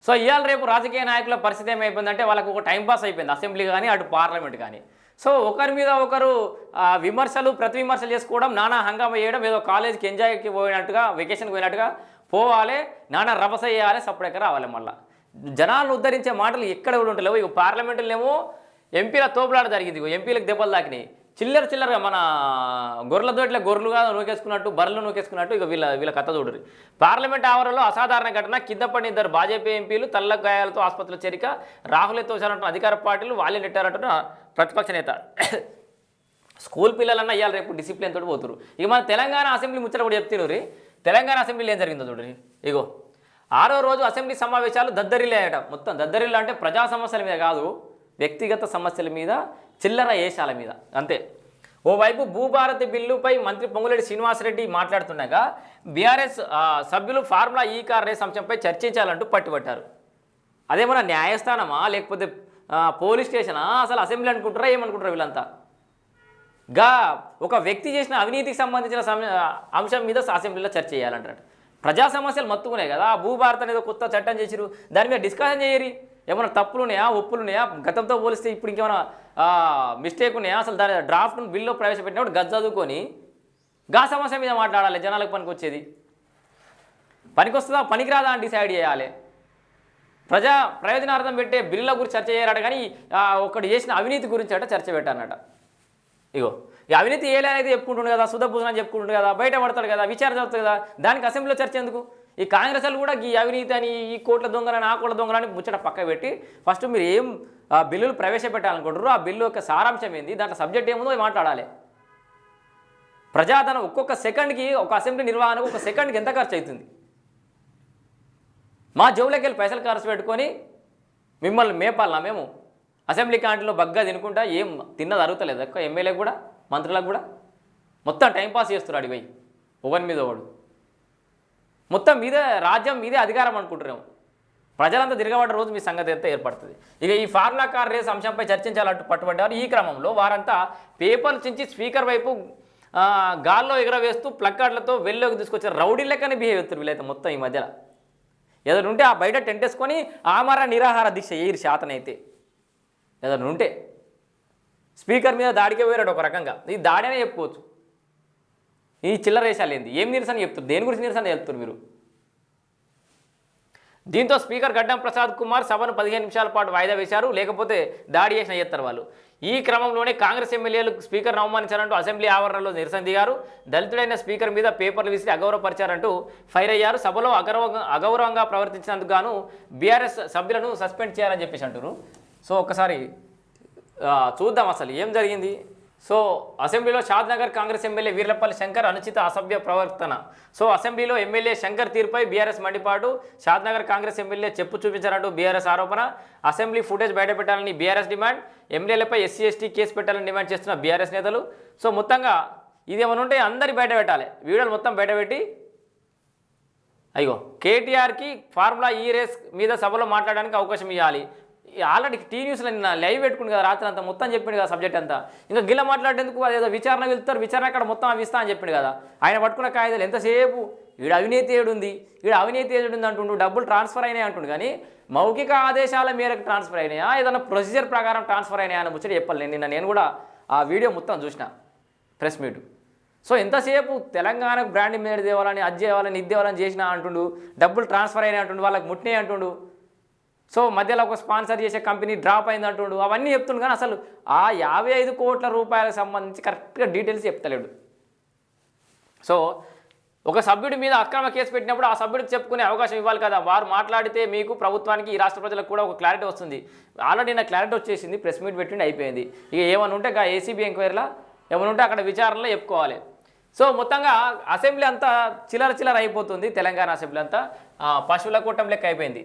So ఇవాళ రేపు రాజకీయ నాయకుల పరిస్థితి ఏమైపోయిందంటే వాళ్ళకు ఒక టైం పాస్ అయిపోయింది, అసెంబ్లీ కానీ అటు పార్లమెంట్ కానీ. సో ఒకరి మీద ఒకరు విమర్శలు ప్రతి విమర్శలు చేసుకోవడం, నానా హంగామా చేయడం, ఏదో కాలేజీకి ఎంజాయ్కి పోయినట్టుగా వెకేషన్కి పోయినట్టుగా పోవాలి, నానా రభస చేయాలి, సపరేట్గా రావాలి. మళ్ళీ జనాలను ఉద్ధరించే మాటలు ఎక్కడ కూడా ఉంటలేవు. ఇక పార్లమెంటులోనేమో ఎంపీల తోపులాట జరిగింది, ఎంపీలకు దెబ్బలు తాకినాయి. చిల్లరగా మన గొర్రెలతో ఇట్లా గొర్రెలుగా నూకేసుకున్నట్టు, బర్రెలు నూకేసుకున్నట్టు ఇక వీళ్ళ కథ చూడరు. పార్లమెంట్ ఆవరణలో అసాధారణ ఘటన, కింద పడిన 2 భాజపా ఎంపీలు తల్ల గాయాలతో ఆసుపత్రిలో చేరిక, రాహుల్ తోచారంటున్న అధికార పార్టీలు వాళ్ళే నెట్టారంటున్న ప్రతిపక్ష నేత. స్కూల్ పిల్లలన్నా ఇవాళ రేపు డిసిప్లిన్ తోటి పోతురు. ఇక మన తెలంగాణ అసెంబ్లీ ముచ్చట కూడా చెప్తున్నారు. తెలంగాణ అసెంబ్లీలో ఏం జరిగిందో చూడండి. ఇగో 6వ రోజు అసెంబ్లీ సమావేశాలు దద్దరిల్లాయట. మొత్తం దద్దరిల్లా అంటే ప్రజా సమస్యల మీద కాదు, వ్యక్తిగత సమస్యల మీద, చిల్లర ఏషాల మీద అంతే. ఓవైపు భూభారతి బిల్లుపై మంత్రి పొంగులేటి శ్రీనివాసరెడ్డి మాట్లాడుతుండగా బీఆర్ఎస్ సభ్యులు ఫార్ములా ఈ కార్ రేస్ అంశంపై చర్చించాలంటూ పట్టుబట్టారు. అదేమన్నా న్యాయస్థానమా లేకపోతే పోలీస్ స్టేషనా, అసలు అసెంబ్లీ అనుకుంటారా ఏమనుకుంటారా వీళ్ళంతా? ఒక వ్యక్తి చేసిన అవినీతికి సంబంధించిన అంశం మీద అసెంబ్లీలో చర్చ చేయాలంటారు. ప్రజా సమస్యలు మత్తుకున్నాయి కదా, భూభారత్ అనేది కొత్త చట్టం చేసిరు, దాని మీద డిస్కషన్ చేయరి. ఏమైనా తప్పులు ఉన్నాయా, ఒప్పులు ఉన్నాయా, గతంతో పోలిస్తే ఇప్పుడు ఇంకేమైనా మిస్టేక్ ఉన్నాయా, అసలు దాని డ్రాఫ్ట్ బిల్లో ప్రవేశపెట్టినప్పుడు చదువుకొని సమస్య మీద మాట్లాడాలి. జనాలకు పనికి వచ్చేది పనికొస్తుందా పనికిరాదా అని డిసైడ్ చేయాలి. ప్రజా ప్రయోజనార్థం పెట్టే బిల్లుల గురించి చర్చ చేయరాట, కానీ ఒకటి చేసిన అవినీతి గురించి అట చర్చ పెట్టారన్నట. ఇగో ఈ అవినీతి ఏలనేది చెప్పుకుంటుండు కదా, సుధభూషణ చెప్పుకుంటుండు కదా, బయట పడతాడు కదా, విచారణ జరుగుతుంది కదా, దానికి అసెంబ్లీలో చర్చ ఎందుకు? ఈ కాంగ్రెస్ వాళ్ళు కూడా ఈ అవినీతి అని, ఈ కోట్ల దొంగలని, ఆ కోట్ల దొంగలని ముచ్చట పక్క పెట్టి ఫస్ట్ మీరు ఏం బిల్లులు ప్రవేశపెట్టాలనుకుంటారు, ఆ బిల్లు యొక్క సారాంశం ఏంది, దాంట్లో సబ్జెక్ట్ ఏముందో మాట్లాడాలి. ప్రజాధనం ఒక్కొక్క సెకండ్కి, ఒక అసెంబ్లీ నిర్వహణకు ఒక సెకండ్కి ఎంత ఖర్చు అవుతుంది? మా జోబులోకి వెళ్ళి పైసలు ఖర్చు పెట్టుకొని మిమ్మల్ని మేపాలనా మేము? అసెంబ్లీ క్యాంటీన్లో బగ్గా తినుకుంటా ఏం తిన్నది అరుగుతలేదు ఎక్కువ ఎమ్మెల్యేకి కూడా, మంత్రులకు కూడా. మొత్తం టైంపాస్ చేస్తున్నారు అడిగి ఒకరి మీద ఒకడు. మొత్తం మీదే రాజ్యం, మీదే అధికారం అనుకుంటున్నాము. ప్రజలంతా తిరగబడ్డ రోజు మీ సంగతి ఎంత ఏర్పడుతుంది. ఇక ఈ ఫార్ములా కార్ రేస్ అంశంపై చర్చించాలంటూ పట్టుబడ్డారు. ఈ క్రమంలో వారంతా పేపర్లు చించి స్పీకర్ వైపు గాల్లో ఎగరవేస్తూ ప్లక్కార్డులతో వెల్లోకి తీసుకొచ్చారు. రౌడీ లెక్కనే బిహేవ్ అవుతారు వీళ్ళైతే. మొత్తం ఈ మధ్యలో ఏదైనా ఉంటే ఆ బయట టెంట్ వేసుకొని ఆమర నిరాహార దీక్ష చేయరు శాతనైతే. ఏదైనా ఉంటే స్పీకర్ మీద దాడికే పోయాడు ఒక రకంగా. ఈ దాడి అనే చెప్పుకోవచ్చు. ఈ చిల్లరేషాలు ఏంది, ఏం నిరసన చెప్తారు, దేని గురించి నిరసన చెప్తారు మీరు? దీంతో స్పీకర్ గడ్డం ప్రసాద్ కుమార్ సభను 15 నిమిషాల పాటు వాయిదా వేశారు. లేకపోతే దాడి చేసిన చేస్తారు వాళ్ళు. ఈ క్రమంలోనే కాంగ్రెస్ ఎమ్మెల్యేలు స్పీకర్ను అవమానించారంటూ అసెంబ్లీ ఆవరణలో నిరసన దిగారు. దళితుడైన స్పీకర్ మీద పేపర్లు విసిరి అగౌరవపరిచారంటూ ఫైర్ అయ్యారు. సభలో అగౌరవంగా ప్రవర్తించినందుకు గాను బీఆర్ఎస్ సభ్యులను సస్పెండ్ చేయాలని చెప్పేసి అంటారు. సో ఒకసారి చూద్దాం అసలు ఏం జరిగింది. సో అసెంబ్లీలో షాద్నగర్ కాంగ్రెస్ ఎమ్మెల్యే వీర్లపల్లి శంకర్ అనుచిత అసభ్య ప్రవర్తన. సో అసెంబ్లీలో ఎమ్మెల్యే శంకర్ తీరుపై బీఆర్ఎస్ మండిపాటు. షాద్నగర్ కాంగ్రెస్ ఎమ్మెల్యే చెప్పు చూపించారంటూ బీఆర్ఎస్ ఆరోపణ. అసెంబ్లీ ఫుటేజ్ బయటపెట్టాలని బీఆర్ఎస్ డిమాండ్. ఎమ్మెల్యేలపై ఎస్సీ ఎస్టీ కేసు పెట్టాలని డిమాండ్ చేస్తున్న బీఆర్ఎస్ నేతలు. సో మొత్తంగా ఇది ఏమైనా ఉంటే అందరి బయట పెట్టాలి, వీడియోలు మొత్తం బయటపెట్టి. అయ్యో కేటీఆర్కి ఫార్ములా ఈ రేస్ మీద సభలో మాట్లాడడానికి అవకాశం ఇవ్వాలి. ఆల్రెడీ టీ న్యూస్లో నిన్న లైవ్ పెట్టుకుంది కదా, రాత్రి అంతా మొత్తం చెప్పిండు కదా సబ్జెక్ట్ అంతా. ఇంకా గిల్ల మాట్లాడేందుకు అదేదో విచారణ వెళ్తారు, విచారణ అక్కడ మొత్తం అవి ఇస్తా అని చెప్పిండు కదా. ఆయన పట్టుకున్న కాయిదాలు ఎంతసేపు వీడు అవినీతి ఏడుంది, వీడు అవినీతి ఏడుంది అంటుండు, డబ్బులు ట్రాన్స్ఫర్ అయినాయి అంటుండు. కానీ మౌఖిక ఆదేశాల మేరకు ట్రాన్స్ఫర్ అయినాయా, ఏదైనా ప్రొసీజర్ ప్రకారం ట్రాన్స్ఫర్ అయినాయా అని ముచ్చట చెప్పాలి. నేను కూడా ఆ వీడియో మొత్తం చూసిన, ప్రెస్ మీట్. సో ఎంతసేపు తెలంగాణకు బ్రాండ్ ఇమేజ్ తేవాలని, అది చేయాలని, ఇది తేవాలని చేసినా అంటుండు, డబ్బులు ట్రాన్స్ఫర్ అయినాయి అంటుండు, వాళ్ళకి ముట్టినాయి అంటుండు. సో మధ్యలో ఒక స్పాన్సర్ చేసే కంపెనీ డ్రాప్ అయింది అంటుండు, అవన్నీ చెప్తుండు. కానీ అసలు ఆ 55 కోట్ల రూపాయలకు సంబంధించి కరెక్ట్గా డీటెయిల్స్ చెప్తలేడు. సో ఒక సభ్యుడి మీద అక్రమ కేసు పెట్టినప్పుడు ఆ సభ్యుడికి చెప్పుకునే అవకాశం ఇవ్వాలి కదా. వారు మాట్లాడితే మీకు, ప్రభుత్వానికి, ఈ రాష్ట్ర ప్రజలకు కూడా ఒక క్లారిటీ వస్తుంది. ఆల్రెడీ నా క్లారిటీ వచ్చేసింది, ప్రెస్ మీట్ పెట్టిండి అయిపోయింది. ఇక ఏమైనా ఉంటే ఏసీబీ ఎంక్వైరీలా ఏమైనా ఉంటే అక్కడ విచారణలో చెప్పుకోవాలి. సో మొత్తంగా అసెంబ్లీ అంతా చిల్లర అయిపోతుంది. తెలంగాణ అసెంబ్లీ అంతా పశువుల కూటం లెక్క అయిపోయింది.